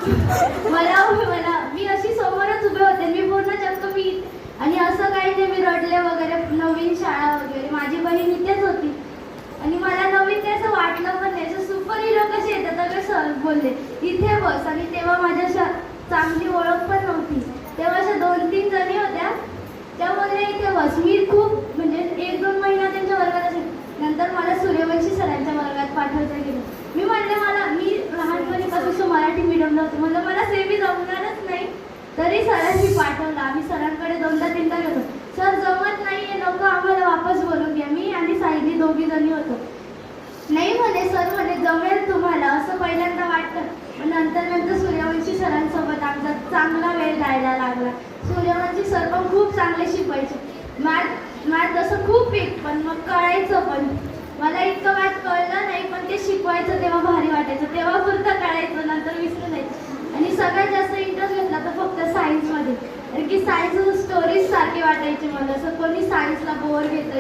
मला मला मी अशी समोरच उभे होते, मी पूर्ण चक्क मी आणि असं काही नाही मी रडले वगैरे. नवीन शाळा वगैरे, माझी बहीण इथेच होती आणि मला नवीन ते असं वाटलं पण नाही. असं सुपर हिरो कसे येतात तर सर बोलले इथे बस. आणि तेव्हा माझ्या चांगली ओळख पण नव्हती, तेव्हा अशा 2-3 जणी होत्या त्यामुळे इथे बस. मी खूप म्हणजे 1-2 महिना त्यांच्या वर्गात असेल. नंतर मला सूर्यवंशी सरांच्या वर्गात पाठवता गेलं. मी म्हणले मी लहानपणीपासून मराठी मीडियमला होते, म्हणलं मला सेमी जमणारच नाही. तरी सरांनी पाठवलं. आम्ही सरांकडे 2दा-3दा गेलो. सर जमत नाहीये, नको आम्हाला वापस बोलून घ्या. मी आणि सायली 2घी जणी होतो. नाही म्हणे सर म्हणे जमेल तुम्हाला, असं पहिल्यांदा वाटलं. नंतर सूर्यवंशी सरांसोबत आमचा चांगला वेळ जायला लागला. सूर्यवंशी सर पण खूप चांगले शिकवायचे. मॅथ जसं खूप वीक पण मग कळायचं पण. मला इतकं मॅथ कळलं नाही पण ते शिकवायचं तेव्हा भारी वाटायचं, तेव्हा पुरतं कळायचं, नंतर विसरून जायचं. आणि सगळ्यात जास्त इंटरेस्ट घेतला तर फक्त सायन्समध्ये, कारण की सायन्स स्टोरीज सारखी वाटायची मला. असं कोणी सायन्सला बोर घेतं